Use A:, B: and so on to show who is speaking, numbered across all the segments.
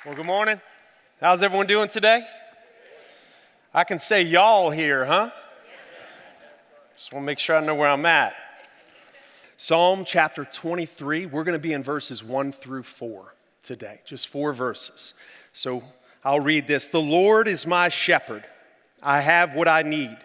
A: Well, good morning. How's everyone doing today? I can say y'all here, huh? Just want to make sure I know where I'm at. Psalm chapter 23, we're going to be in verses 1 through 4 today, just 4 verses. So I'll read this. The Lord is my shepherd. I have what I need.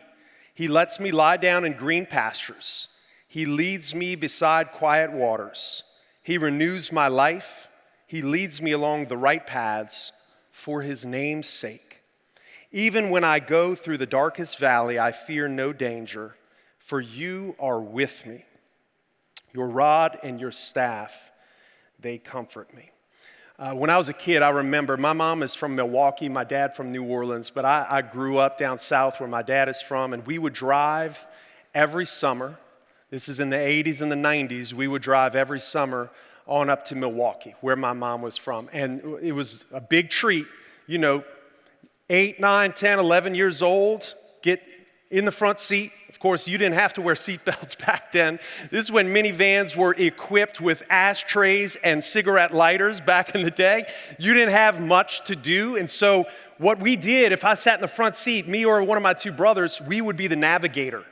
A: He lets me lie down in green pastures. He leads me beside quiet waters. He renews my life. He leads me along the right paths for his name's sake. Even when I go through the darkest valley, I fear no danger, for you are with me. Your rod and your staff, they comfort me. When I was a kid, I remember my mom is from Milwaukee, my dad from New Orleans, but I grew up down south where my dad is from, and we would drive every summer. This is in the 80s and the 90s. We would drive every summer on up to Milwaukee, where my mom was from. And it was a big treat, 8, 9, 10, 11 years old, get in the front seat. Of course, you didn't have to wear seatbelts back then. This is when minivans were equipped with ashtrays and cigarette lighters back in the day. You didn't have much to do. And so what we did, if I sat in the front seat, me or one of my 2 brothers, we would be the navigator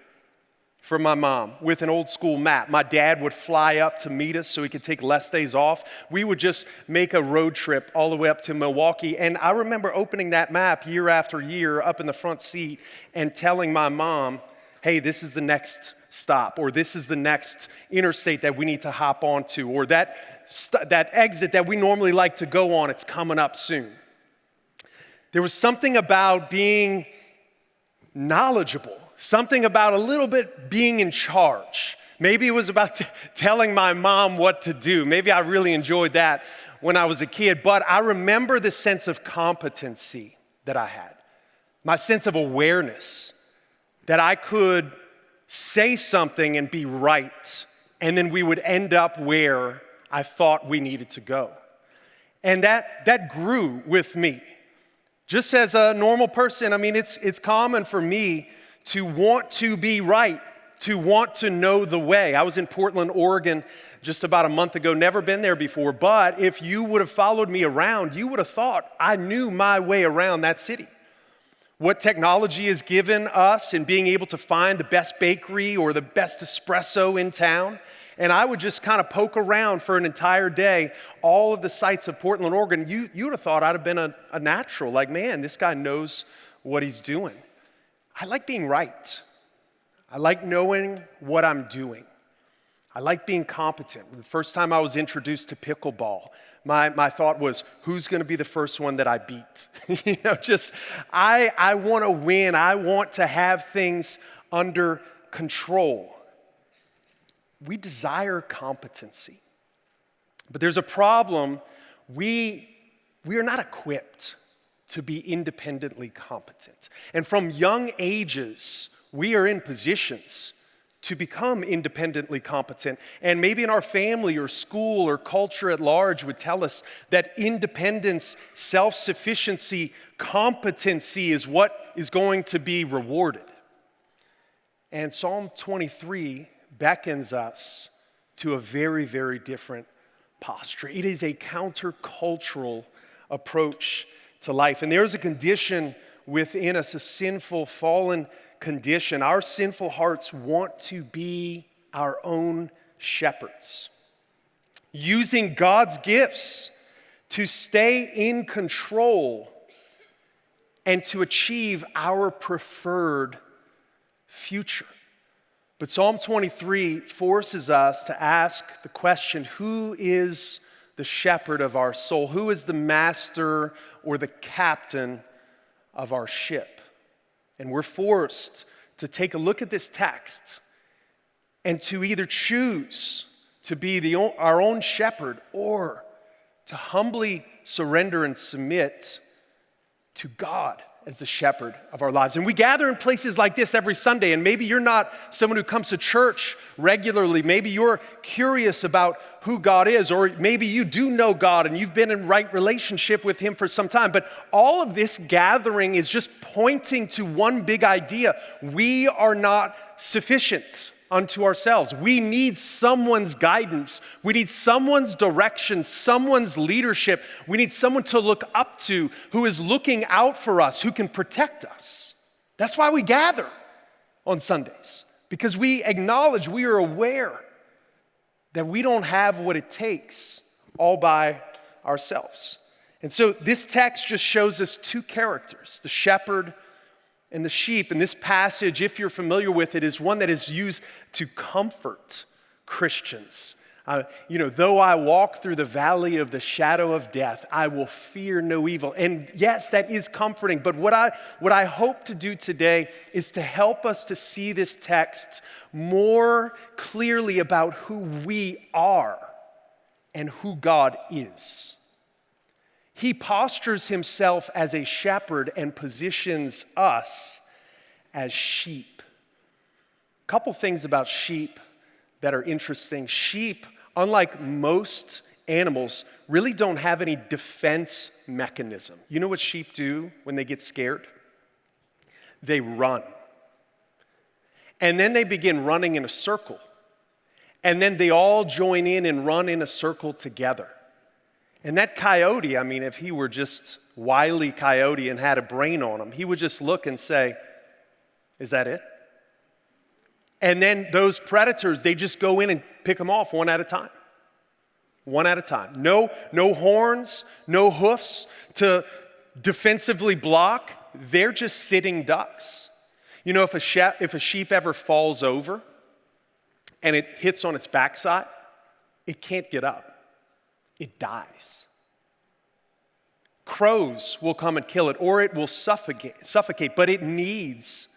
A: for my mom with an old school map. My dad would fly up to meet us so he could take less days off. We would just make a road trip all the way up to Milwaukee. And I remember opening that map year after year up in the front seat and telling my mom, hey, this is the next stop, or this is the next interstate that we need to hop onto, or that exit that we normally like to go on, it's coming up soon. There was something about being knowledgeable, something about a little bit being in charge. Maybe it was about telling my mom what to do. Maybe I really enjoyed that when I was a kid, but I remember the sense of competency that I had, my sense of awareness that I could say something and be right, and then we would end up where I thought we needed to go. And that grew with me. Just as a normal person, it's common for me to want to be right, to want to know the way. I was in Portland, Oregon just about a month ago, never been there before, but if you would have followed me around, you would have thought I knew my way around that city. What technology has given us in being able to find the best bakery or the best espresso in town. And I would just kind of poke around for an entire day, all of the sites of Portland, Oregon. You would have thought I'd have been a natural, like, man, this guy knows what he's doing. I like being right. I like knowing what I'm doing. I like being competent. The first time I was introduced to pickleball, my thought was, who's going to be the first one that I beat? I want to win. I want to have things under control. We desire competency. But there's a problem. We are not equipped to be independently competent. And from young ages, we are in positions to become independently competent. And maybe in our family or school or culture at large would tell us that independence, self-sufficiency, competency is what is going to be rewarded. And Psalm 23 beckons us to a very, very different posture. It is a countercultural approach to life. And there's a condition within us, a sinful, fallen condition. Our sinful hearts want to be our own shepherds, using God's gifts to stay in control and to achieve our preferred future. But Psalm 23 forces us to ask the question, who is the shepherd of our soul? Who is the master or the captain of our ship? And we're forced to take a look at this text and to either choose to be our own shepherd or to humbly surrender and submit to God as the shepherd of our lives. And we gather in places like this every Sunday, and maybe you're not someone who comes to church regularly. Maybe you're curious about who God is, or maybe you do know God and you've been in right relationship with him for some time. But all of this gathering is just pointing to one big idea. We are not sufficient. unto ourselves. We need someone's guidance. We need someone's direction, someone's leadership. We need someone to look up to who is looking out for us, who can protect us. That's why we gather on Sundays, because we acknowledge, we are aware that we don't have what it takes all by ourselves. And so this text just shows us two characters, the shepherd and the sheep. And this passage, if you're familiar with it, is one that is used to comfort Christians. Though I walk through the valley of the shadow of death, I will fear no evil. And yes, that is comforting. But what I hope to do today is to help us to see this text more clearly about who we are and who God is. He postures himself as a shepherd and positions us as sheep. A couple things about sheep that are interesting. Sheep, unlike most animals, really don't have any defense mechanism. You know what sheep do when they get scared? They run. And then they begin running in a circle. And then they all join in and run in a circle together. And that coyote, if he were just Wile E. Coyote and had a brain on him, he would just look and say, is that it? And then those predators, they just go in and pick them off one at a time. One at a time. No horns, no hoofs to defensively block. They're just sitting ducks. You know, if a sheep ever falls over and it hits on its backside, it can't get up. It dies. Crows will come and kill it, or it will suffocate, but it needs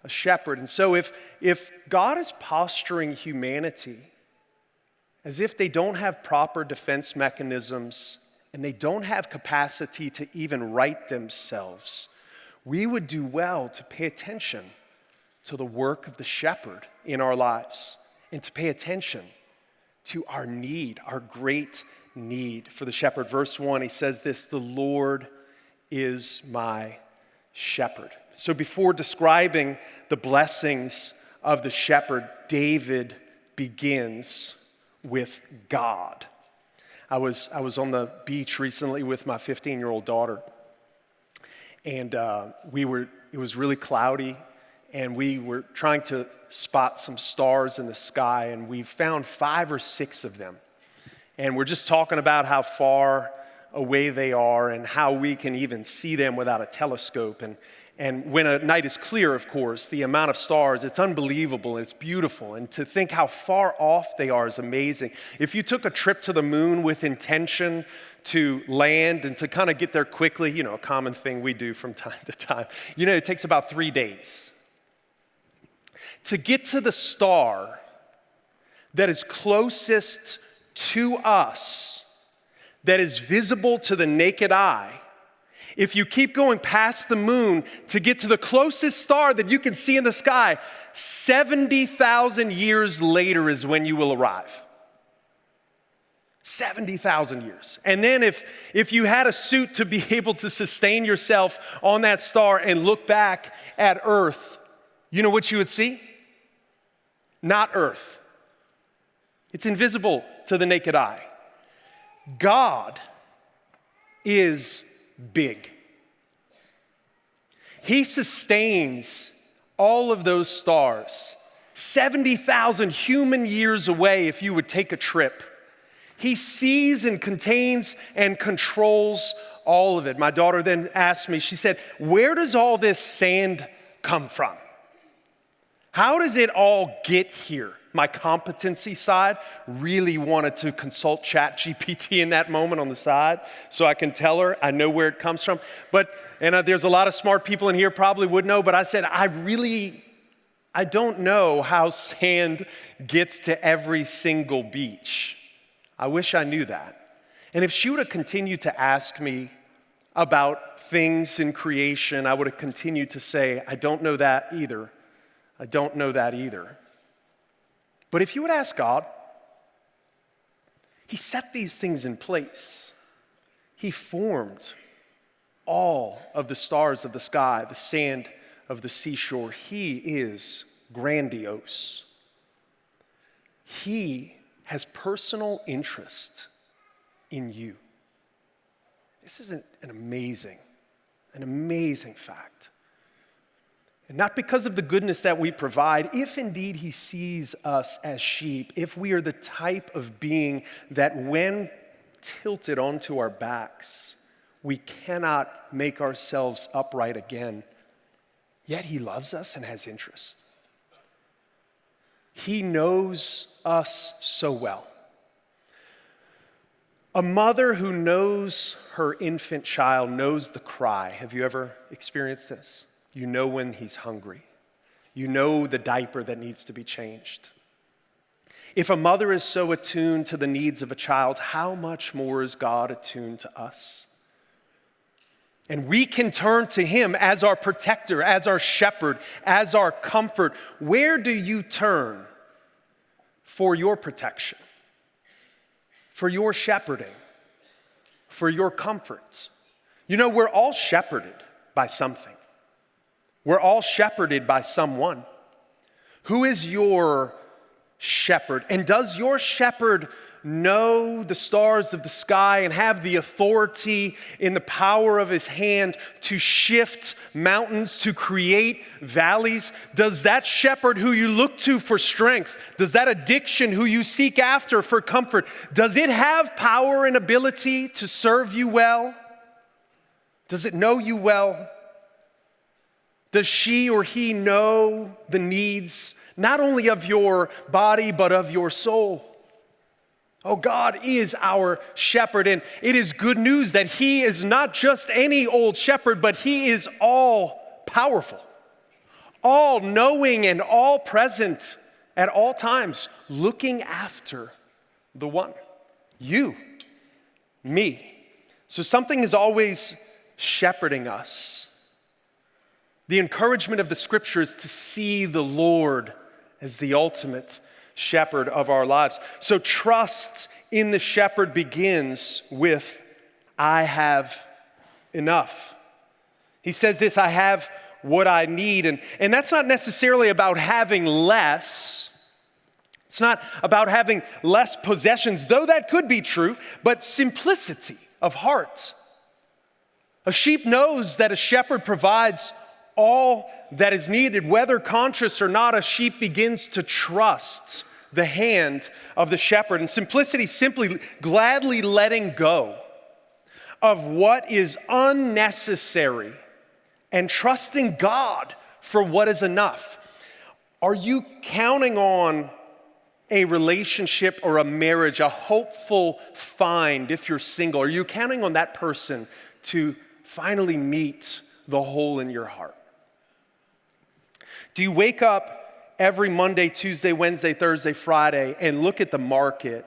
A: a shepherd. And so if God is posturing humanity as if they don't have proper defense mechanisms and they don't have capacity to even right themselves, we would do well to pay attention to the work of the shepherd in our lives and to pay attention to our need, our great need for the shepherd. Verse 1, he says this, the Lord is my shepherd. So before describing the blessings of the shepherd, David begins with God. I was on the beach recently with my 15-year-old daughter, and it was really cloudy, and we were trying to spot some stars in the sky, and we found 5 or 6 of them. And we're just talking about how far away they are and how we can even see them without a telescope. And when a night is clear, of course, the amount of stars, it's unbelievable, and it's beautiful. And to think how far off they are is amazing. If you took a trip to the moon with intention to land and to kind of get there quickly, a common thing we do from time to time, it takes about 3 days. To get to the star that is closest to us, that is visible to the naked eye, if you keep going past the moon to get to the closest star that you can see in the sky, 70,000 years later is when you will arrive. 70,000 years. And then if you had a suit to be able to sustain yourself on that star and look back at Earth, you know what you would see? Not Earth. It's invisible to the naked eye. God is big. He sustains all of those stars, 70,000 human years away if you would take a trip. He sees and contains and controls all of it. My daughter then asked me, she said, where does all this sand come from? How does it all get here? My competency side really wanted to consult ChatGPT in that moment on the side so I can tell her I know where it comes from. There's a lot of smart people in here probably would know, but I said, I don't know how sand gets to every single beach. I wish I knew that. And if she would have continued to ask me about things in creation, I would have continued to say, I don't know that either. I don't know that either. But if you would ask God, He set these things in place. He formed all of the stars of the sky, the sand of the seashore. He is grandiose. He has personal interest in you. This is an amazing fact. And not because of the goodness that we provide, if indeed he sees us as sheep, if we are the type of being that when tilted onto our backs, we cannot make ourselves upright again, yet he loves us and has interest. He knows us so well. A mother who knows her infant child knows the cry. Have you ever experienced this? You know when he's hungry. You know the diaper that needs to be changed. If a mother is so attuned to the needs of a child, how much more is God attuned to us? And we can turn to him as our protector, as our shepherd, as our comfort. Where do you turn for your protection, for your shepherding, for your comfort? You know, we're all shepherded by something. We're all shepherded by someone. Who is your shepherd? And does your shepherd know the stars of the sky and have the authority in the power of his hand to shift mountains, to create valleys? Does that shepherd who you look to for strength, does that addiction who you seek after for comfort, does it have power and ability to serve you well? Does it know you well? Does she or he know the needs, not only of your body, but of your soul? Oh, God is our shepherd, and it is good news that he is not just any old shepherd, but he is all powerful, all knowing, and all present at all times, looking after the one, you, me. So something is always shepherding us. The encouragement of the scripture is to see the Lord as the ultimate shepherd of our lives. So trust in the shepherd begins with, I have enough. He says this, I have what I need. And that's not necessarily about having less. It's not about having less possessions, though that could be true, but simplicity of heart. A sheep knows that a shepherd provides all that is needed. Whether conscious or not, a sheep begins to trust the hand of the shepherd. And simplicity, simply gladly letting go of what is unnecessary and trusting God for what is enough. Are you counting on a relationship or a marriage, a hopeful find if you're single? Are you counting on that person to finally meet the hole in your heart? Do you wake up every Monday, Tuesday, Wednesday, Thursday, Friday and look at the market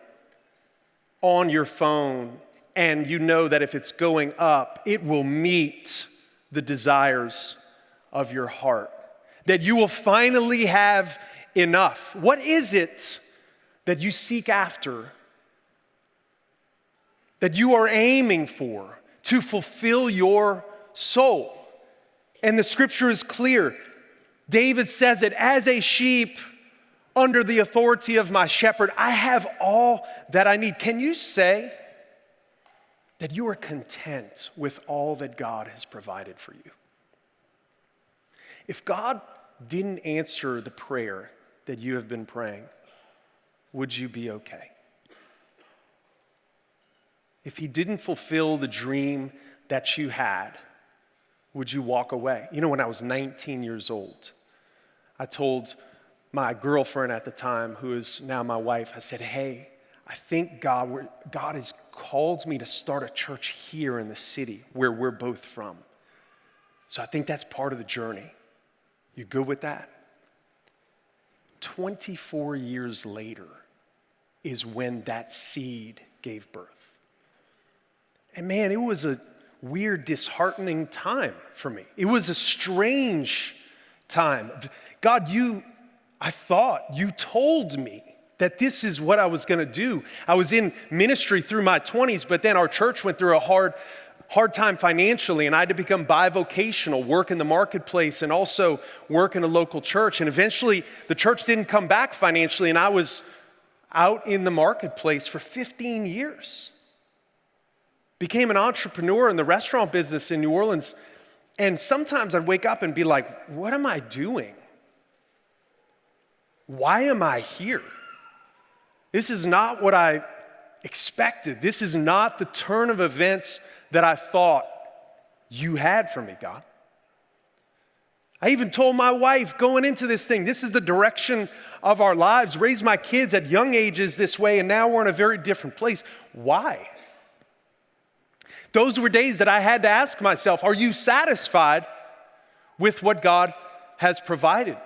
A: on your phone and you know that if it's going up, it will meet the desires of your heart, that you will finally have enough? What is it that you seek after, that you are aiming for to fulfill your soul? And the scripture is clear. David says it, as a sheep under the authority of my shepherd, I have all that I need. Can you say that you are content with all that God has provided for you? If God didn't answer the prayer that you have been praying, would you be okay? If he didn't fulfill the dream that you had, would you walk away? You know, when I was 19 years old, I told my girlfriend at the time, who is now my wife, I said, hey, I think God has called me to start a church here in the city where we're both from. So I think that's part of the journey. You good with that? 24 years later is when that seed gave birth. And man, it was a weird, disheartening time for me. It was a strange time. God, I thought you told me that this is what I was going to do. I was in ministry through my 20s, but then our church went through a hard time financially, and I had to become bivocational, work in the marketplace and also work in a local church. And eventually the church didn't come back financially, and I was out in the marketplace for 15 years. Became an entrepreneur in the restaurant business in New Orleans. And sometimes I'd wake up and be like, what am I doing? Why am I here? This is not what I expected. This is not the turn of events that I thought you had for me, God. I even told my wife going into this thing, this is the direction of our lives. Raised my kids at young ages this way, and now we're in a very different place. Why? Those were days that I had to ask myself, are you satisfied with what God has provided?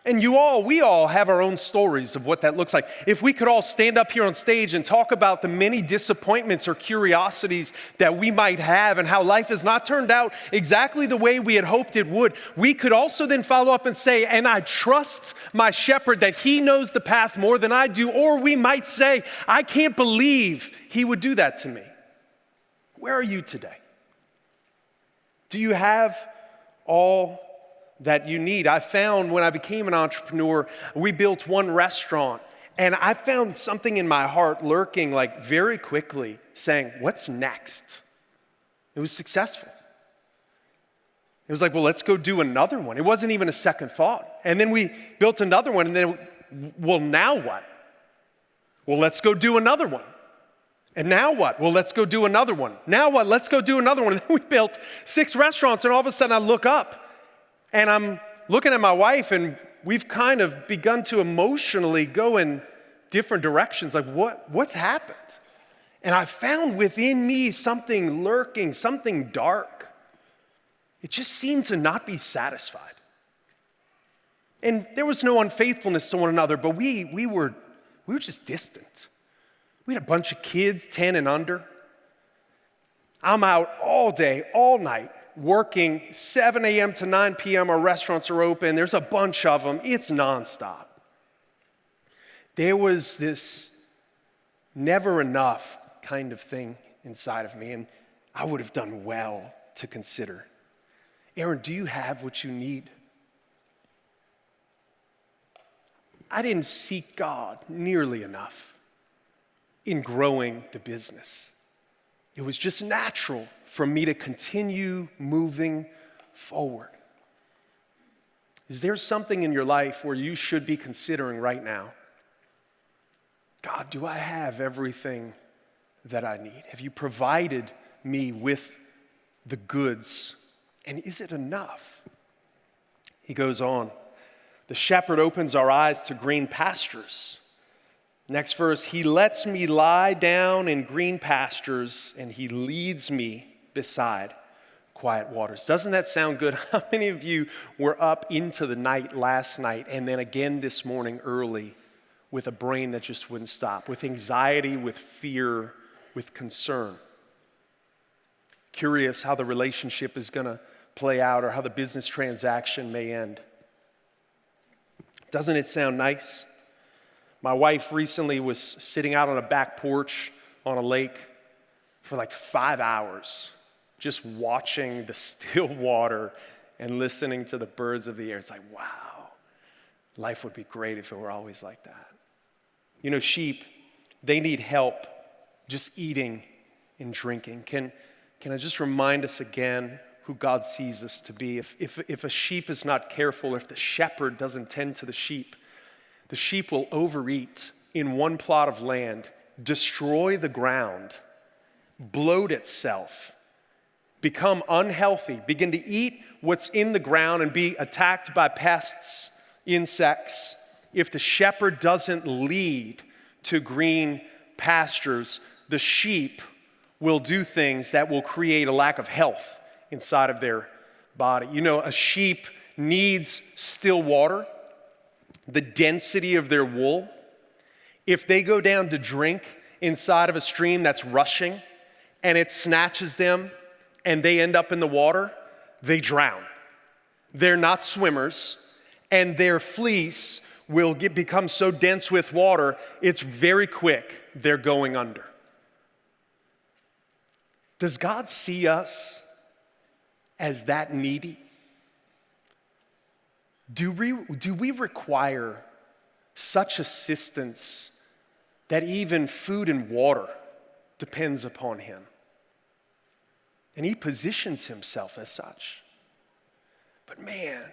A: And we all have our own stories of what that looks like. If we could all stand up here on stage and talk about the many disappointments or curiosities that we might have and how life has not turned out exactly the way we had hoped it would, we could also then follow up and say, and I trust my shepherd that he knows the path more than I do. Or we might say, I can't believe he would do that to me. Where are you today? Do you have all that you need? I found when I became an entrepreneur, we built one restaurant, and I found something in my heart lurking like very quickly saying, what's next? It was successful. It was like, well, let's go do another one. It wasn't even a second thought. And then we built another one, and then, well, now what? Well, let's go do another one. And now what? Well, let's go do another one. Now what? Let's go do another one. And then we built 6 restaurants, and all of a sudden I look up, and I'm looking at my wife, and we've kind of begun to emotionally go in different directions. Like, what's happened? And I found within me something lurking, something dark. It just seemed to not be satisfied. And there was no unfaithfulness to one another, but we were just distant. We had a bunch of kids, 10 and under. I'm out all day, all night, working 7 a.m. to 9 p.m. Our restaurants are open. There's a bunch of them. It's nonstop. There was this never enough kind of thing inside of me, and I would have done well to consider, Aaron, do you have what you need? I didn't seek God nearly enough in growing the business. It was just natural for me to continue moving forward. Is there something in your life where you should be considering right now? God, do I have everything that I need? Have you provided me with the goods? And is it enough? He goes on. The shepherd opens our eyes to green pastures. Next verse, he lets me lie down in green pastures, and he leads me beside quiet waters. Doesn't that sound good? How many of you were up into the night last night and then again this morning early with a brain that just wouldn't stop, with anxiety, with fear, with concern? Curious how the relationship is going to play out or how the business transaction may end. Doesn't it sound nice? My wife recently was sitting out on a back porch on a lake for like 5 hours, just watching the still water and listening to the birds of the air. It's like, wow, life would be great if it were always like that. You know, sheep, they need help just eating and drinking. Can I just remind us again who God sees us to be? If a sheep is not careful, if the shepherd doesn't tend to the sheep will overeat in one plot of land, destroy the ground, bloat itself, become unhealthy, begin to eat what's in the ground and be attacked by pests, insects. If the shepherd doesn't lead to green pastures, the sheep will do things that will create a lack of health inside of their body. You know, a sheep needs still water, the density of their wool. If they go down to drink inside of a stream that's rushing and it snatches them and they end up in the water, they drown. They're not swimmers, and their fleece will become so dense with water, it's very quick, they're going under. Does God see us as that needy? Do we require such assistance that even food and water depends upon him. And he positions himself as such. But man,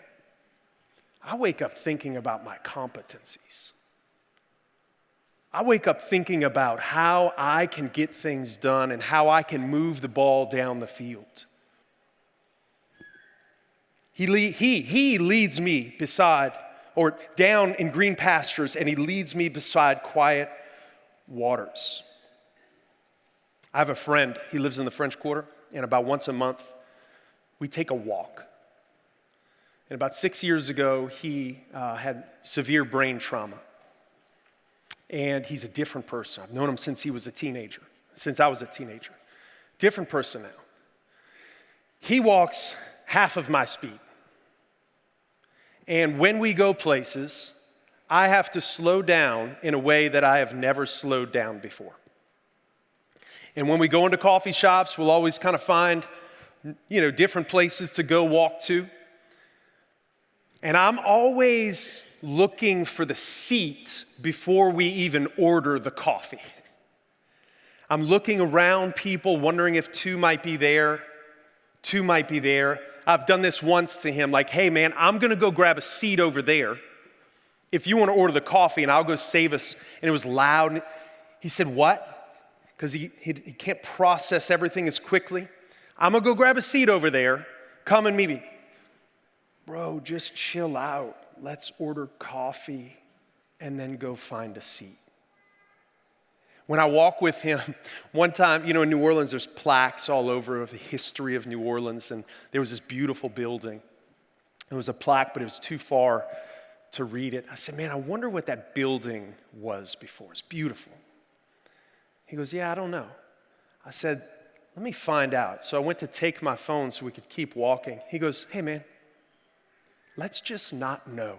A: I wake up thinking about my competencies. I wake up thinking about how I can get things done and how I can move the ball down the field. He leads me beside or down in green pastures, and he leads me beside quiet waters. I have a friend, he lives in the French Quarter, and about once a month, we take a walk. And about 6 years ago, he had severe brain trauma. And he's a different person. I've known him since I was a teenager. Different person now. He walks half of my speed. And when we go places, I have to slow down in a way that I have never slowed down before. And when we go into coffee shops, we'll always kind of find, different places to go walk to. And I'm always looking for the seat before we even order the coffee. I'm looking around people, wondering if two might be there. I've done this once to him, like, hey man, I'm gonna go grab a seat over there if you wanna order the coffee, and I'll go save us. And it was loud. He said, what? Because he can't process everything as quickly. I'm gonna go grab a seat over there. Come and meet me. Bro, just chill out. Let's order coffee and then go find a seat. When I walk with him, one time, in New Orleans, there's plaques all over of the history of New Orleans, and there was this beautiful building. It was a plaque, but it was too far to read it. I said, man, I wonder what that building was before. It's beautiful. He goes, yeah, I don't know. I said, let me find out. So I went to take my phone so we could keep walking. He goes, hey man, let's just not know.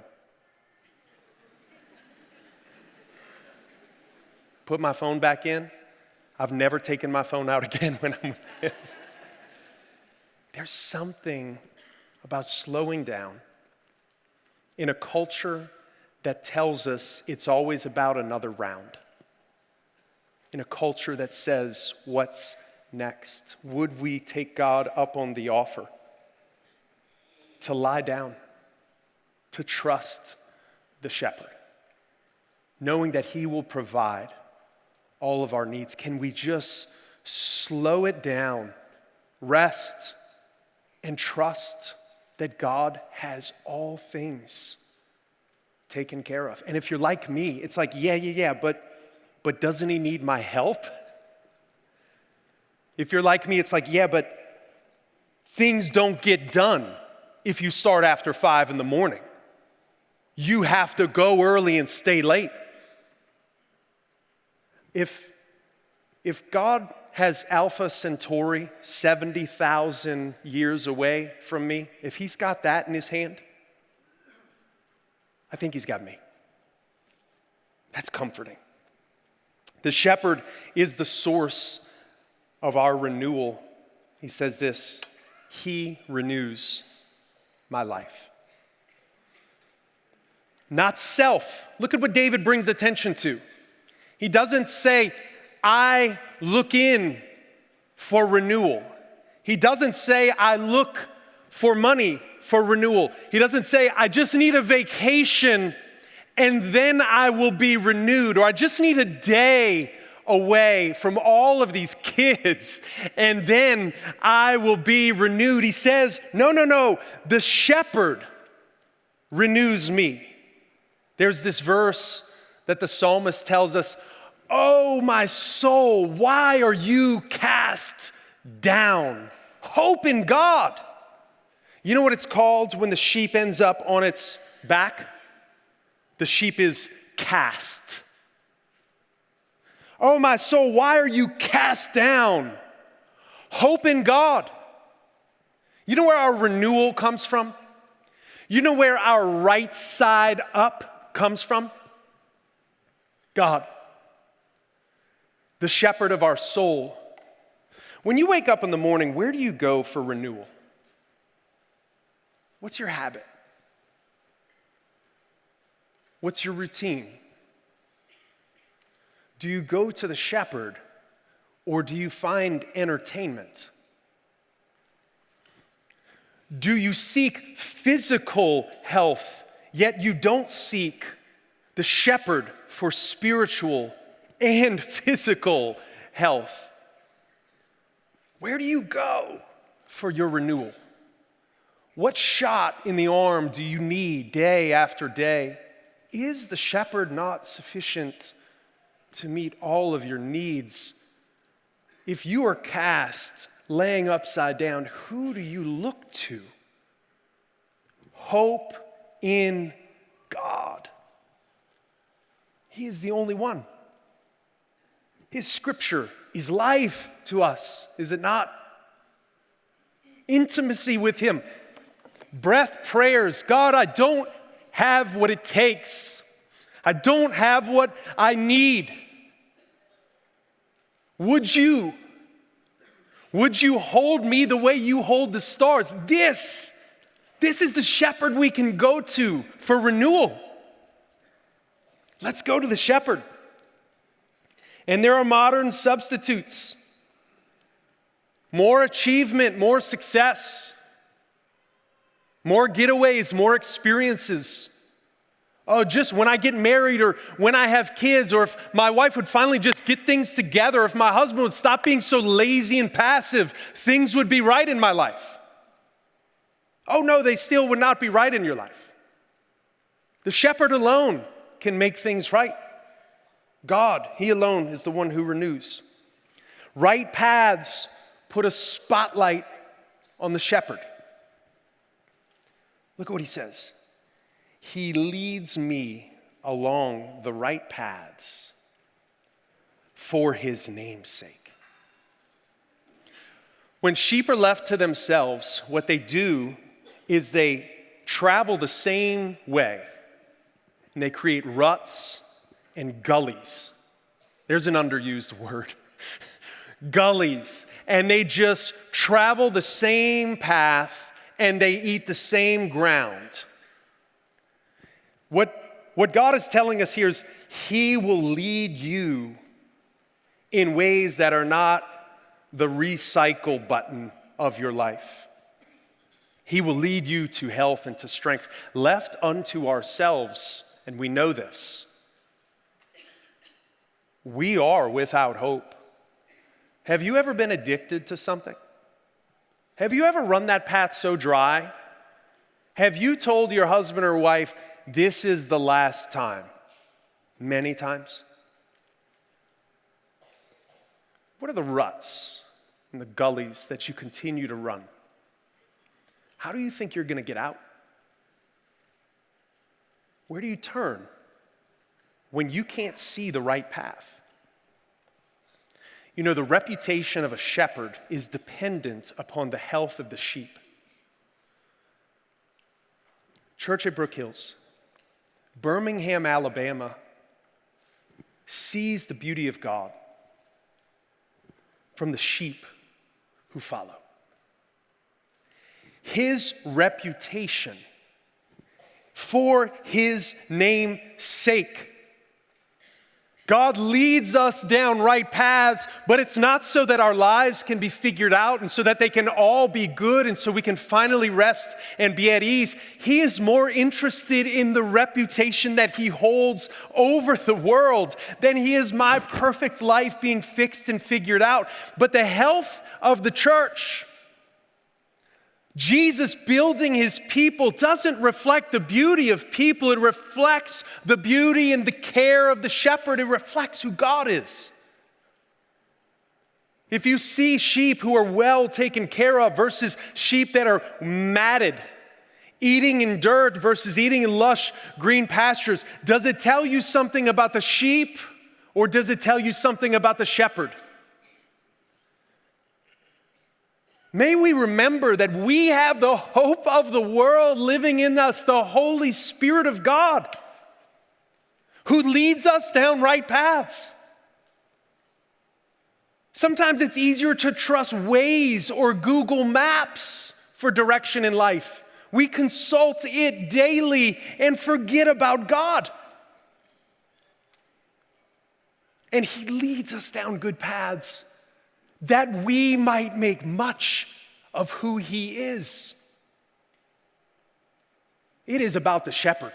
A: Put my phone back in. I've never taken my phone out again when I'm with him. There's something about slowing down in a culture that tells us it's always about another round. In a culture that says, what's next? Would we take God up on the offer to lie down, to trust the shepherd, knowing that he will provide all of our needs? Can we just slow it down, rest, and trust that God has all things taken care of? And if you're like me, it's like, yeah, but doesn't he need my help? If you're like me, it's like, yeah, but things don't get done if you start after 5 a.m. You have to go early and stay late. If God has Alpha Centauri 70,000 years away from me, if he's got that in his hand, I think he's got me. That's comforting. The shepherd is the source of our renewal. He says this, he renews my life. Not self. Look at what David brings attention to. He doesn't say, I look in for renewal. He doesn't say, I look for money for renewal. He doesn't say, I just need a vacation and then I will be renewed. Or I just need a day away from all of these kids and then I will be renewed. He says, no, the shepherd renews me. There's this verse that the psalmist tells us, oh, my soul, why are you cast down? Hope in God. You know what it's called when the sheep ends up on its back? The sheep is cast. Oh, my soul, why are you cast down? Hope in God. You know where our renewal comes from? You know where our right side up comes from? God, the shepherd of our soul. When you wake up in the morning, where do you go for renewal? What's your habit? What's your routine? Do you go to the shepherd, or do you find entertainment? Do you seek physical health, yet you don't seek the shepherd for spiritual and physical health? Where do you go for your renewal? What shot in the arm do you need day after day? Is the shepherd not sufficient to meet all of your needs? If you are cast, laying upside down, who do you look to? Hope in God. He is the only one. His scripture is life to us, is it not? Intimacy with him. Breath prayers. God, I don't have what it takes. I don't have what I need. Would you hold me the way you hold the stars? This is the shepherd we can go to for renewal. Let's go to the shepherd. And there are modern substitutes. More achievement, more success, more getaways, more experiences. Oh, just when I get married or when I have kids, or if my wife would finally just get things together, if my husband would stop being so lazy and passive, things would be right in my life. Oh no, they still would not be right in your life. The shepherd alone can make things right. God, he alone is the one who renews. Right paths put a spotlight on the shepherd. Look at what he says. He leads me along the right paths for his name's sake. When sheep are left to themselves, what they do is they travel the same way, and they create ruts and gullies. There's an underused word. Gullies. And they just travel the same path, and they eat the same ground. What God is telling us here is he will lead you in ways that are not the recycle button of your life. He will lead you to health and to strength. Left unto ourselves, and we know this, we are without hope. Have you ever been addicted to something? Have you ever run that path so dry? Have you told your husband or wife, this is the last time? Many times. What are the ruts and the gullies that you continue to run? How do you think you're going to get out? Where do you turn when you can't see the right path? You know, the reputation of a shepherd is dependent upon the health of the sheep. Church at Brook Hills, Birmingham, Alabama, sees the beauty of God from the sheep who follow. His reputation for his name's sake. God leads us down right paths, but it's not so that our lives can be figured out and so that they can all be good and so we can finally rest and be at ease. He is more interested in the reputation that he holds over the world than he is my perfect life being fixed and figured out. But the health of the church, Jesus building his people, doesn't reflect the beauty of people. It reflects the beauty and the care of the shepherd. It reflects who God is. If you see sheep who are well taken care of versus sheep that are matted, eating in dirt versus eating in lush green pastures, does it tell you something about the sheep or does it tell you something about the shepherd? May we remember that we have the hope of the world living in us, the Holy Spirit of God, who leads us down right paths. Sometimes it's easier to trust Waze or Google Maps for direction in life. We consult it daily and forget about God. And he leads us down good paths that we might make much of who he is. It is about the shepherd.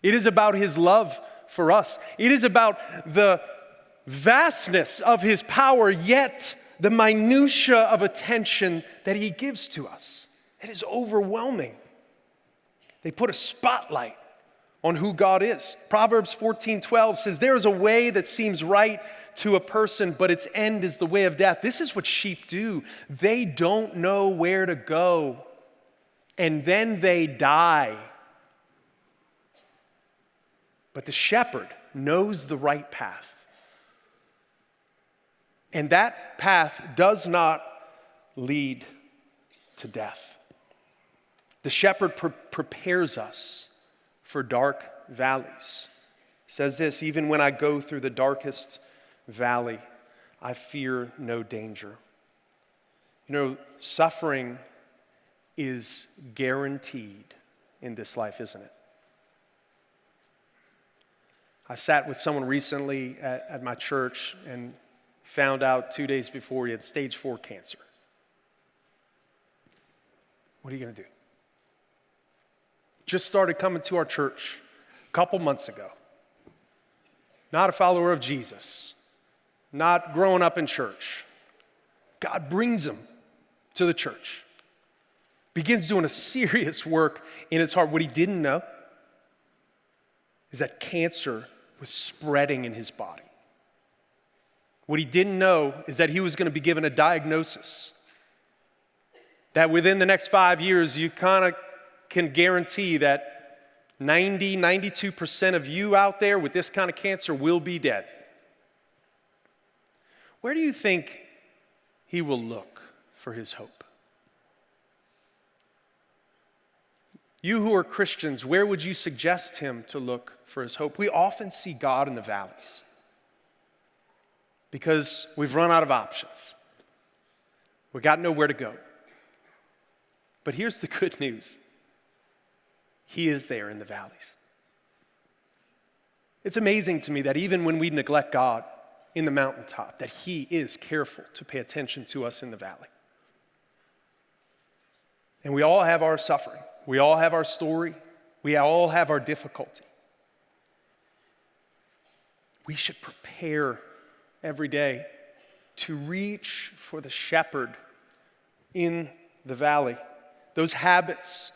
A: It is about his love for us. It is about the vastness of his power, yet the minutia of attention that he gives to us. It is overwhelming. They put a spotlight on who God is. Proverbs 14:12 says, there is a way that seems right to a person, but its end is the way of death. This is what sheep do. They don't know where to go, and then they die. But the shepherd knows the right path. And that path does not lead to death. The shepherd prepares us for dark valleys. He says this, even when I go through the darkest valley, I fear no danger. You know, suffering is guaranteed in this life, isn't it? I sat with someone recently at my church and found out 2 days before he had stage 4 cancer. What are you going to do? Just started coming to our church a couple months ago. Not a follower of Jesus. Not growing up in church. God brings him to the church. Begins doing a serious work in his heart. What he didn't know is that cancer was spreading in his body. What he didn't know is that he was going to be given a diagnosis that within the next 5 years, you kind of can guarantee that 92% of you out there with this kind of cancer will be dead. Where do you think he will look for his hope? You who are Christians, where would you suggest him to look for his hope? We often see God in the valleys because we've run out of options. We've got nowhere to go. But here's the good news. He is there in the valleys. It's amazing to me that even when we neglect God in the mountaintop, that he is careful to pay attention to us in the valley. And we all have our suffering. We all have our story. We all have our difficulty. We should prepare every day to reach for the shepherd in the valley. Those habits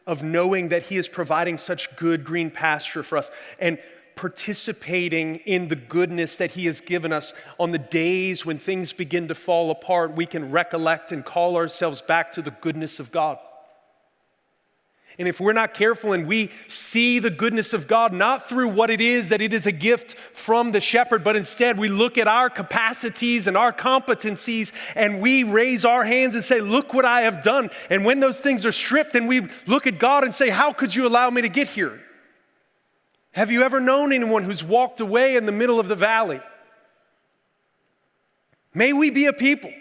A: of knowing that he is providing such good green pasture for us and participating in the goodness that he has given us on the days when things begin to fall apart, we can recollect and call ourselves back to the goodness of God. And if we're not careful and we see the goodness of God, not through what it is that it is a gift from the shepherd, but instead we look at our capacities and our competencies and we raise our hands and say, look what I have done. And when those things are stripped and we look at God and say, how could you allow me to get here? Have you ever known anyone who's walked away in the middle of the valley? May we be a people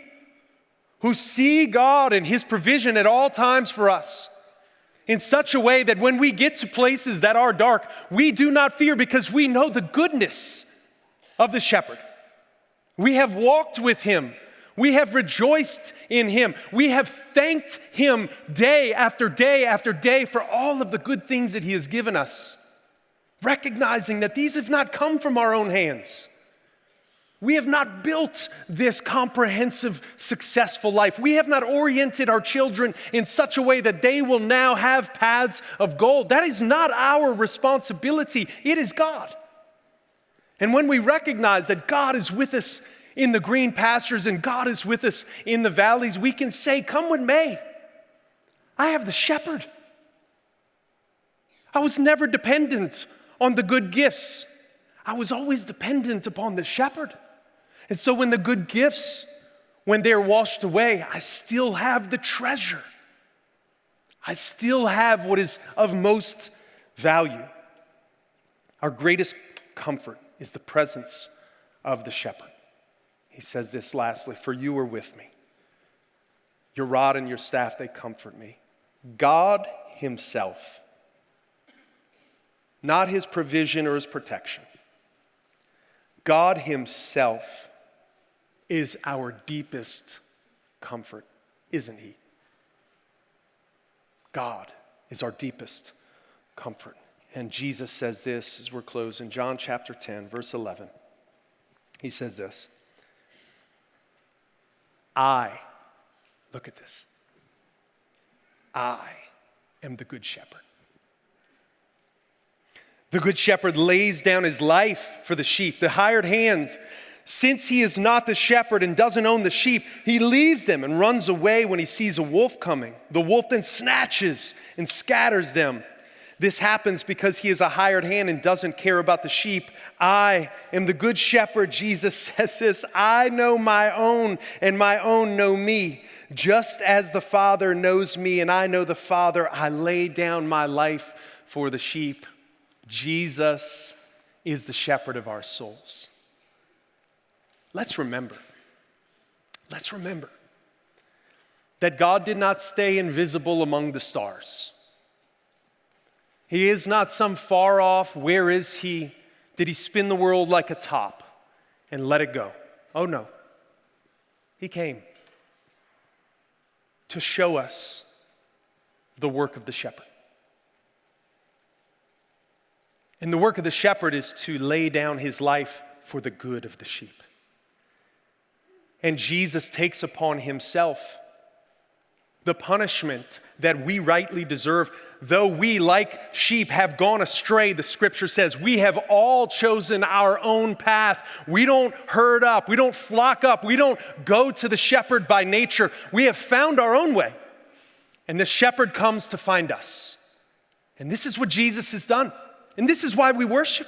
A: who see God and his provision at all times for us in such a way that when we get to places that are dark, we do not fear because we know the goodness of the shepherd. We have walked with him. We have rejoiced in him. We have thanked him day after day after day for all of the good things that he has given us, recognizing that these have not come from our own hands. We have not built this comprehensive, successful life. We have not oriented our children in such a way that they will now have paths of gold. That is not our responsibility. It is God. And when we recognize that God is with us in the green pastures and God is with us in the valleys, we can say, come what may, I have the shepherd. I was never dependent on the good gifts. I was always dependent upon the shepherd. And so when the good gifts, when they're washed away, I still have the treasure. I still have what is of most value. Our greatest comfort is the presence of the shepherd. He says this lastly, for you are with me. Your rod and your staff, they comfort me. God himself, not his provision or his protection, God himself is our deepest comfort, isn't he? God is our deepest comfort. And Jesus says this as we're closing, John chapter 10, verse 11. He says this, look at this, I am the good shepherd. The good shepherd lays down his life for the sheep. The hired hand, since he is not the shepherd and doesn't own the sheep, he leaves them and runs away when he sees a wolf coming. The wolf then snatches and scatters them. This happens because he is a hired hand and doesn't care about the sheep. I am the good shepherd, Jesus says this. I know my own, and my own know me. Just as the Father knows me, and I know the Father, I lay down my life for the sheep. Jesus is the shepherd of our souls. Let's remember that God did not stay invisible among the stars. He is not some far off, where is he? Did he spin the world like a top and let it go? Oh no. He came to show us the work of the shepherd. And the work of the shepherd is to lay down his life for the good of the sheep. And Jesus takes upon himself the punishment that we rightly deserve. Though we, like sheep, have gone astray, the scripture says, we have all chosen our own path. We don't herd up. We don't flock up. We don't go to the shepherd by nature. We have found our own way. And the shepherd comes to find us. And this is what Jesus has done. And this is why we worship.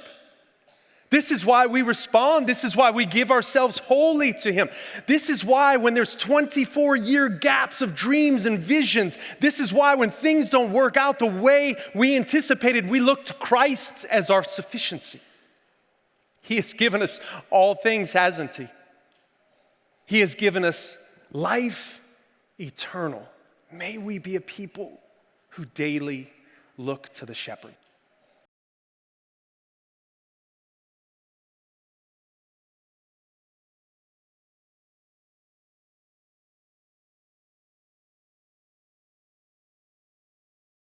A: This is why we respond. This is why we give ourselves wholly to him. This is why when there's 24-year gaps of dreams and visions, this is why when things don't work out the way we anticipated, we look to Christ as our sufficiency. He has given us all things, hasn't he? He has given us life eternal. May we be a people who daily look to the shepherd.